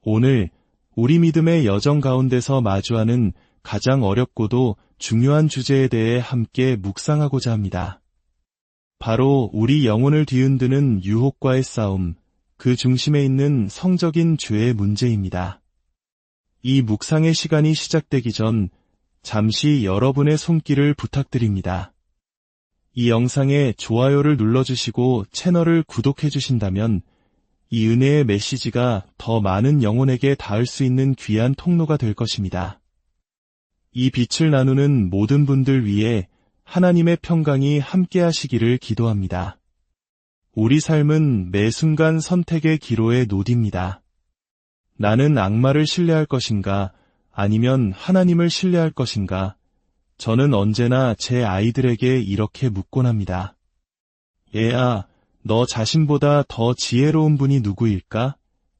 오늘 우리 믿음의 여정 가운데서 마주하는 가장 어렵고도 중요한 주제에 대해 함께 묵상하고자 합니다. 바로 우리 영혼을 뒤흔드는 유혹과의 싸움, 그 중심에 있는 성적인 죄의 문제입니다. 이 묵상의 시간이 시작되기 전 잠시 여러분의 손길을 부탁드립니다. 이 영상에 좋아요를 눌러주시고 채널을 구독해 주신다면 이 은혜의 메시지가 더 많은 영혼에게 닿을 수 있는 귀한 통로가 될 것입니다. 이 빛을 나누는 모든 분들 위해 하나님의 평강이 함께 하시기를 기도합니다. 우리 삶은 매 순간 선택의 기로에 놓입니다. 나는 악마를 신뢰할 것인가, 아니면 하나님을 신뢰할 것인가? 저는 언제나 제 아이들에게 이렇게 묻곤 합니다. 얘야, 너 자신보다 더 지혜로운 분이 누구일까?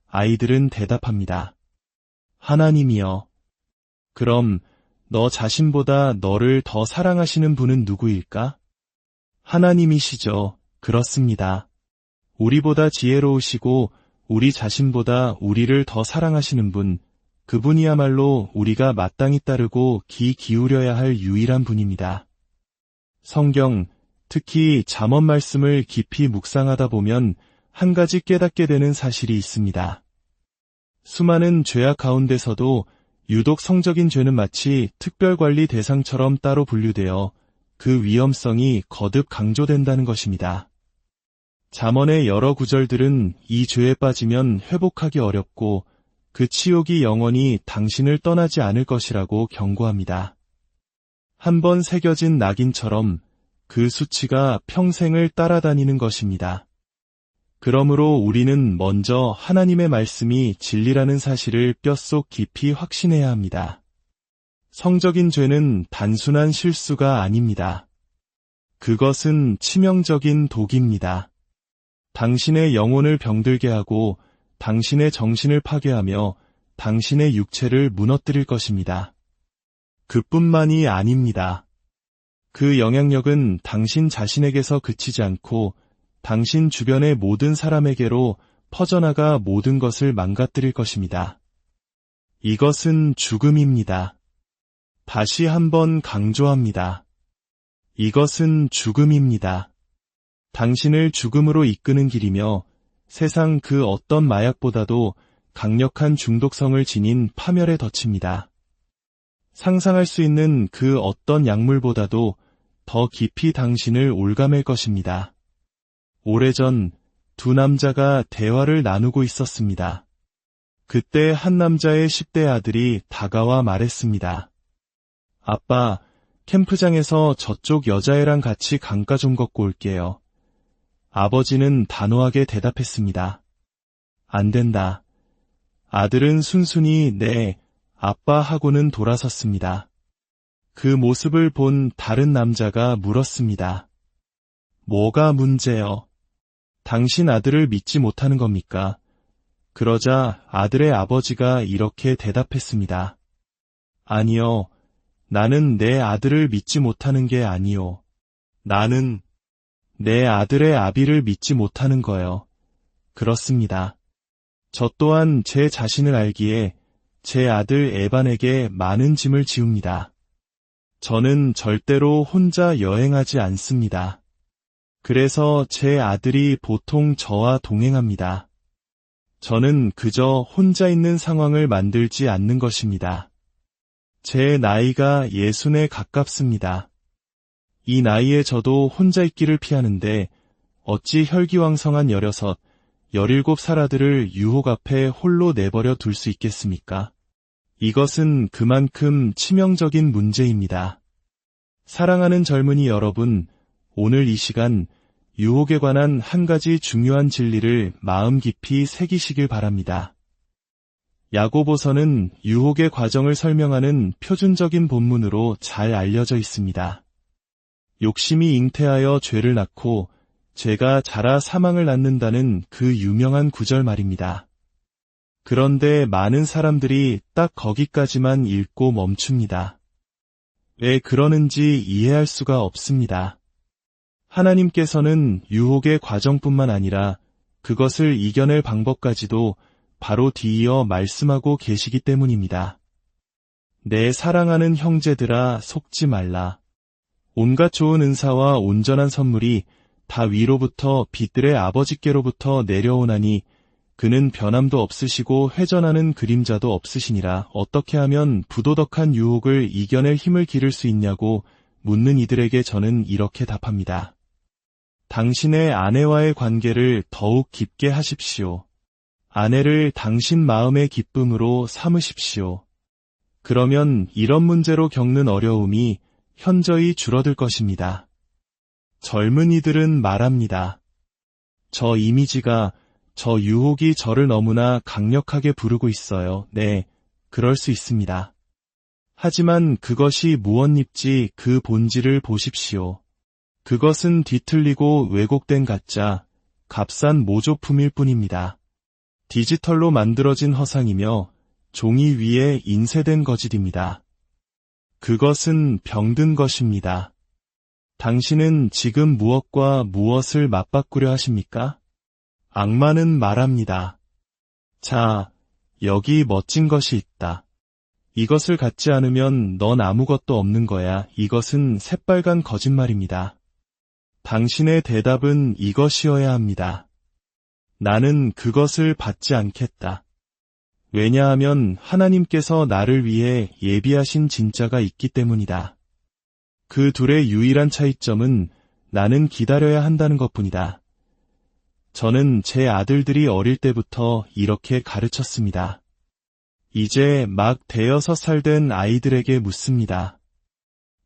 아이들은 대답합니다. 하나님이여. 그럼 너 자신보다 너를 더 사랑하시는 분은 누구일까? 하나님이시죠. 그렇습니다. 우리보다 지혜로우시고 우리 자신보다 우리를 더 사랑하시는 분, 그분이야말로 우리가 마땅히 따르고 귀 기울여야 할 유일한 분입니다. 성경, 특히 잠언 말씀을 깊이 묵상하다 보면 한 가지 깨닫게 되는 사실이 있습니다. 수많은 죄악 가운데서도 유독 성적인 죄는 마치 특별관리 대상처럼 따로 분류되어 그 위험성이 거듭 강조된다는 것입니다. 잠언의 여러 구절들은 이 죄에 빠지면 회복하기 어렵고 그 치욕이 영원히 당신을 떠나지 않을 것이라고 경고합니다. 한번 새겨진 낙인처럼 그 수치가 평생을 따라다니는 것입니다. 그러므로 우리는 먼저 하나님의 말씀이 진리라는 사실을 뼛속 깊이 확신해야 합니다. 성적인 죄는 단순한 실수가 아닙니다. 그것은 치명적인 독입니다. 당신의 영혼을 병들게 하고 당신의 정신을 파괴하며 당신의 육체를 무너뜨릴 것입니다. 그뿐만이 아닙니다. 그 영향력은 당신 자신에게서 그치지 않고 당신 주변의 모든 사람에게로 퍼져나가 모든 것을 망가뜨릴 것입니다. 이것은 죽음입니다. 다시 한번 강조합니다. 이것은 죽음입니다. 당신을 죽음으로 이끄는 길이며 세상 그 어떤 마약보다도 강력한 중독성을 지닌 파멸의 덫입니다. 상상할 수 있는 그 어떤 약물보다도 더 깊이 당신을 올가맬 것입니다. 오래전 두 남자가 대화를 나누고 있었습니다. 그때 한 남자의 10대 아들이 다가와 말했습니다. 아빠, 캠프장에서 저쪽 여자애랑 같이 강가 좀 걷고 올게요. 아버지는 단호하게 대답했습니다. 안 된다. 아들은 순순히 네, 아빠 하고는 돌아섰습니다. 그 모습을 본 다른 남자가 물었습니다. 뭐가 문제요? 당신 아들을 믿지 못하는 겁니까? 그러자 아들의 아버지가 이렇게 대답했습니다. 아니요, 나는 내 아들을 믿지 못하는 게 아니요. 나는 내 아들의 아비를 믿지 못하는 거요. 그렇습니다. 저 또한 제 자신을 알기에 제 아들 에반에게 많은 짐을 지웁니다. 저는 절대로 혼자 여행하지 않습니다. 그래서 제 아들이 보통 저와 동행합니다. 저는 그저 혼자 있는 상황을 만들지 않는 것입니다. 제 나이가 60에 가깝습니다. 이 나이에 저도 혼자 있기를 피하는데 어찌 혈기왕성한 16, 17살 아들을 유혹 앞에 홀로 내버려 둘 수 있겠습니까? 이것은 그만큼 치명적인 문제입니다. 사랑하는 젊은이 여러분, 오늘 이 시간 유혹에 관한 한 가지 중요한 진리를 마음 깊이 새기시길 바랍니다. 야고보서는 유혹의 과정을 설명하는 표준적인 본문으로 잘 알려져 있습니다. 욕심이 잉태하여 죄를 낳고 죄가 자라 사망을 낳는다는 그 유명한 구절 말입니다. 그런데 많은 사람들이 딱 거기까지만 읽고 멈춥니다. 왜 그러는지 이해할 수가 없습니다. 하나님께서는 유혹의 과정뿐만 아니라 그것을 이겨낼 방법까지도 바로 뒤이어 말씀하고 계시기 때문입니다. 내 사랑하는 형제들아 속지 말라. 온갖 좋은 은사와 온전한 선물이 다 위로부터 빛들의 아버지께로부터 내려오나니 그는 변함도 없으시고 회전하는 그림자도 없으시니라. 어떻게 하면 부도덕한 유혹을 이겨낼 힘을 기를 수 있냐고 묻는 이들에게 저는 이렇게 답합니다. 당신의 아내와의 관계를 더욱 깊게 하십시오. 아내를 당신 마음의 기쁨으로 삼으십시오. 그러면 이런 문제로 겪는 어려움이 현저히 줄어들 것입니다. 젊은이들은 말합니다. 저 이미지가, 저 유혹이 저를 너무나 강력하게 부르고 있어요. 네, 그럴 수 있습니다. 하지만 그것이 무엇입지 그 본질을 보십시오. 그것은 뒤틀리고 왜곡된 가짜, 값싼 모조품일 뿐입니다. 디지털로 만들어진 허상이며 종이 위에 인쇄된 거짓입니다. 그것은 병든 것입니다. 당신은 지금 무엇과 무엇을 맞바꾸려 하십니까? 악마는 말합니다. 자, 여기 멋진 것이 있다. 이것을 갖지 않으면 넌 아무것도 없는 거야. 이것은 새빨간 거짓말입니다. 당신의 대답은 이것이어야 합니다. 나는 그것을 받지 않겠다. 왜냐하면 하나님께서 나를 위해 예비하신 진짜가 있기 때문이다. 그 둘의 유일한 차이점은 나는 기다려야 한다는 것뿐이다. 저는 제 아들들이 어릴 때부터 이렇게 가르쳤습니다. 이제 막 5살 된 아이들에게 묻습니다.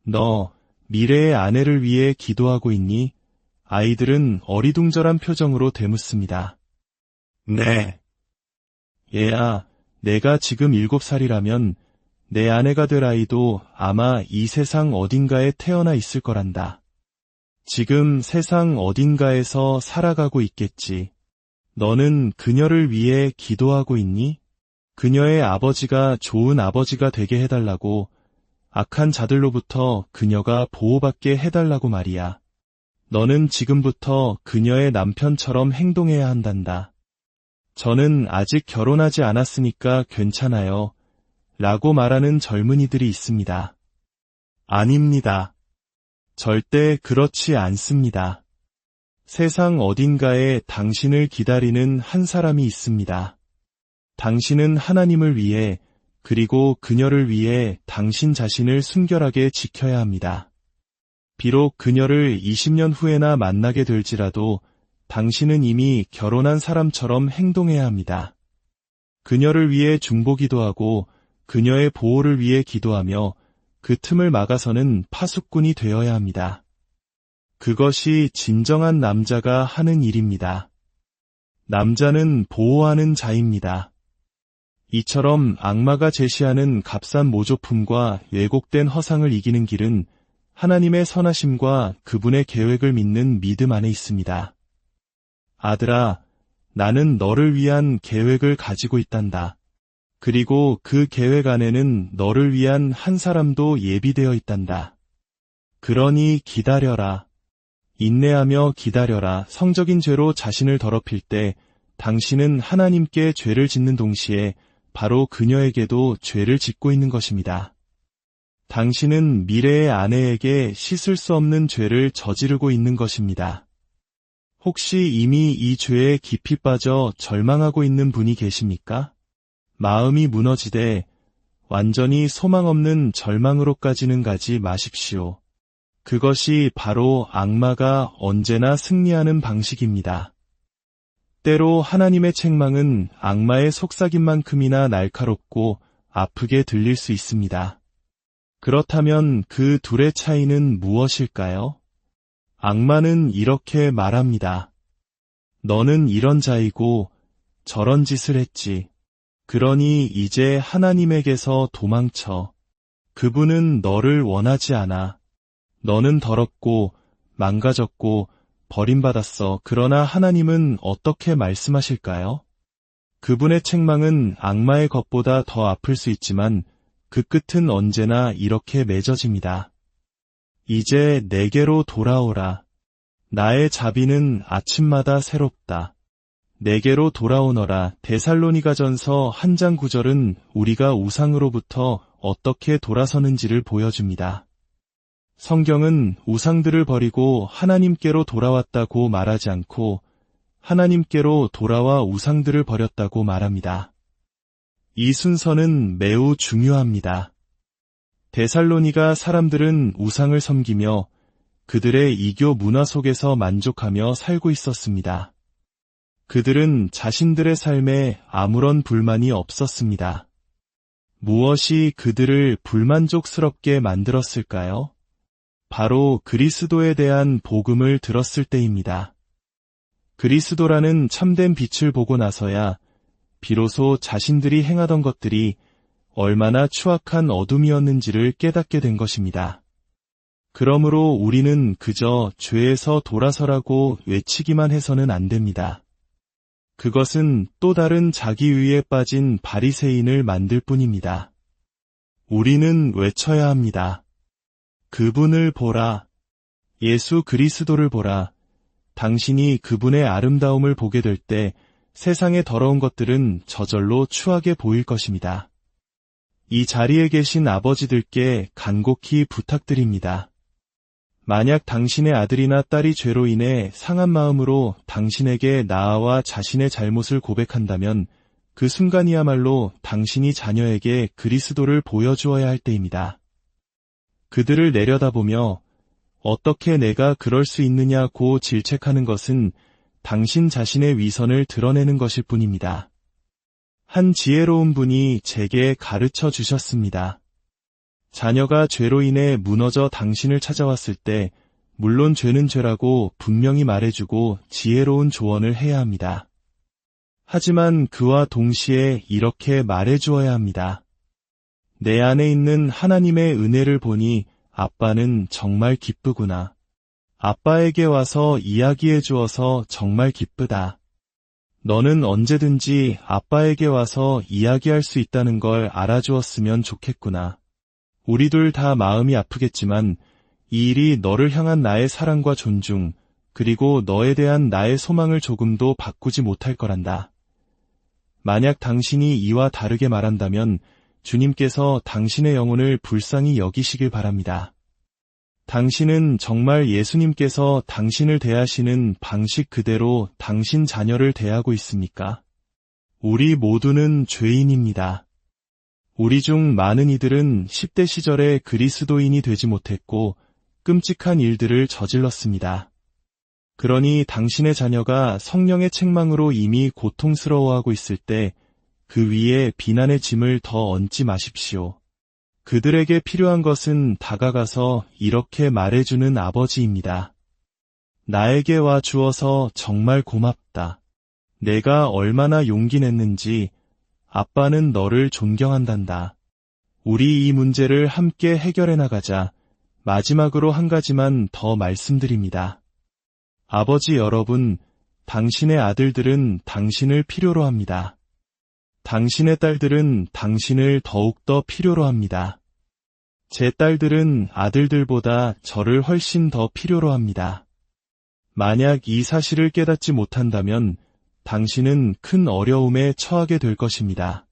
너 미래의 아내를 위해 기도하고 있니? 아이들은 어리둥절한 표정으로 되묻습니다. 네. 얘야, 내가 지금 7살이라면 내 아내가 될 아이도 아마 이 세상 어딘가에 태어나 있을 거란다. 지금 세상 어딘가에서 살아가고 있겠지. 너는 그녀를 위해 기도하고 있니? 그녀의 아버지가 좋은 아버지가 되게 해달라고, 악한 자들로부터 그녀가 보호받게 해달라고 말이야. 너는 지금부터 그녀의 남편처럼 행동해야 한단다. 저는 아직 결혼하지 않았으니까 괜찮아요. 라고 말하는 젊은이들이 있습니다. 아닙니다. 절대 그렇지 않습니다. 세상 어딘가에 당신을 기다리는 한 사람이 있습니다. 당신은 하나님을 위해, 그리고 그녀를 위해 당신 자신을 순결하게 지켜야 합니다. 비록 그녀를 20년 후에나 만나게 될지라도 당신은 이미 결혼한 사람처럼 행동해야 합니다. 그녀를 위해 중보기도 하고 그녀의 보호를 위해 기도하며 그 틈을 막아서는 파수꾼이 되어야 합니다. 그것이 진정한 남자가 하는 일입니다. 남자는 보호하는 자입니다. 이처럼 악마가 제시하는 값싼 모조품과 왜곡된 허상을 이기는 길은 하나님의 선하심과 그분의 계획을 믿는 믿음 안에 있습니다. 아들아, 나는 너를 위한 계획을 가지고 있단다. 그리고 그 계획 안에는 너를 위한 한 사람도 예비되어 있단다. 그러니 기다려라. 인내하며 기다려라. 성적인 죄로 자신을 더럽힐 때 당신은 하나님께 죄를 짓는 동시에 바로 그녀에게도 죄를 짓고 있는 것입니다. 당신은 미래의 아내에게 씻을 수 없는 죄를 저지르고 있는 것입니다. 혹시 이미 이 죄에 깊이 빠져 절망하고 있는 분이 계십니까? 마음이 무너지되 완전히 소망 없는 절망으로까지는 가지 마십시오. 그것이 바로 악마가 언제나 승리하는 방식입니다. 때로 하나님의 책망은 악마의 속삭임만큼이나 날카롭고 아프게 들릴 수 있습니다. 그렇다면 그 둘의 차이는 무엇일까요? 악마는 이렇게 말합니다. 너는 이런 자이고 저런 짓을 했지. 그러니 이제 하나님에게서 도망쳐. 그분은 너를 원하지 않아. 너는 더럽고 망가졌고 버림받았어. 그러나 하나님은 어떻게 말씀하실까요? 그분의 책망은 악마의 것보다 더 아플 수 있지만 그 끝은 언제나 이렇게 맺어집니다. 이제 내게로 돌아오라. 나의 자비는 아침마다 새롭다. 내게로 돌아오너라. 데살로니가전서 1장 9절은 우리가 우상으로부터 어떻게 돌아서는지를 보여줍니다. 성경은 우상들을 버리고 하나님께로 돌아왔다고 말하지 않고 하나님께로 돌아와 우상들을 버렸다고 말합니다. 이 순서는 매우 중요합니다. 데살로니가 사람들은 우상을 섬기며 그들의 이교 문화 속에서 만족하며 살고 있었습니다. 그들은 자신들의 삶에 아무런 불만이 없었습니다. 무엇이 그들을 불만족스럽게 만들었을까요? 바로 그리스도에 대한 복음을 들었을 때입니다. 그리스도라는 참된 빛을 보고 나서야 비로소 자신들이 행하던 것들이 얼마나 추악한 어둠이었는지를 깨닫게 된 것입니다. 그러므로 우리는 그저 죄에서 돌아서라고 외치기만 해서는 안 됩니다. 그것은 또 다른 자기의에 빠진 바리새인을 만들 뿐입니다. 우리는 외쳐야 합니다. 그분을 보라. 예수 그리스도를 보라. 당신이 그분의 아름다움을 보게 될 때 세상의 더러운 것들은 저절로 추하게 보일 것입니다. 이 자리에 계신 아버지들께 간곡히 부탁드립니다. 만약 당신의 아들이나 딸이 죄로 인해 상한 마음으로 당신에게 나아와 자신의 잘못을 고백한다면 그 순간이야말로 당신이 자녀에게 그리스도를 보여주어야 할 때입니다. 그들을 내려다보며 어떻게 내가 그럴 수 있느냐고 질책하는 것은 당신 자신의 위선을 드러내는 것일 뿐입니다. 한 지혜로운 분이 제게 가르쳐 주셨습니다. 자녀가 죄로 인해 무너져 당신을 찾아왔을 때 물론 죄는 죄라고 분명히 말해주고 지혜로운 조언을 해야 합니다. 하지만 그와 동시에 이렇게 말해주어야 합니다. 내 안에 있는 하나님의 은혜를 보니 아빠는 정말 기쁘구나. 아빠에게 와서 이야기해 주어서 정말 기쁘다. 너는 언제든지 아빠에게 와서 이야기할 수 있다는 걸 알아주었으면 좋겠구나. 우리 둘 다 마음이 아프겠지만 이 일이 너를 향한 나의 사랑과 존중, 그리고 너에 대한 나의 소망을 조금도 바꾸지 못할 거란다. 만약 당신이 이와 다르게 말한다면 주님께서 당신의 영혼을 불쌍히 여기시길 바랍니다. 당신은 정말 예수님께서 당신을 대하시는 방식 그대로 당신 자녀를 대하고 있습니까? 우리 모두는 죄인입니다. 우리 중 많은 이들은 10대 시절에 그리스도인이 되지 못했고 끔찍한 일들을 저질렀습니다. 그러니 당신의 자녀가 성령의 책망으로 이미 고통스러워하고 있을 때 그 위에 비난의 짐을 더 얹지 마십시오. 그들에게 필요한 것은 다가가서 이렇게 말해주는 아버지입니다. 나에게 와 주어서 정말 고맙다. 내가 얼마나 용기 냈는지 아빠는 너를 존경한단다. 우리 이 문제를 함께 해결해 나가자. 마지막으로 한 가지만 더 말씀드립니다. 아버지 여러분, 당신의 아들들은 당신을 필요로 합니다. 당신의 딸들은 당신을 더욱더 필요로 합니다. 제 딸들은 아들들보다 저를 훨씬 더 필요로 합니다. 만약 이 사실을 깨닫지 못한다면 당신은 큰 어려움에 처하게 될 것입니다.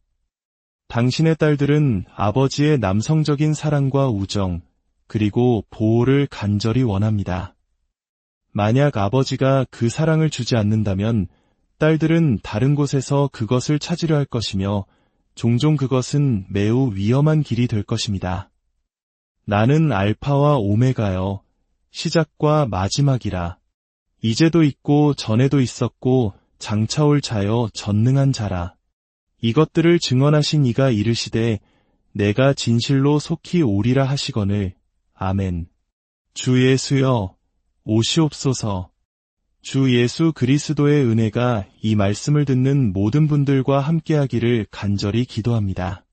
당신의 딸들은 아버지의 남성적인 사랑과 우정, 그리고 보호를 간절히 원합니다. 만약 아버지가 그 사랑을 주지 않는다면 딸들은 다른 곳에서 그것을 찾으려 할 것이며 종종 그것은 매우 위험한 길이 될 것입니다. 나는 알파와 오메가여, 시작과 마지막이라. 이제도 있고 전에도 있었고 장차 올 자여 전능한 자라. 이것들을 증언하신 이가 이르시되 내가 진실로 속히 오리라 하시거늘. 아멘. 주 예수여, 오시옵소서. 주 예수 그리스도의 은혜가 이 말씀을 듣는 모든 분들과 함께하기를 간절히 기도합니다.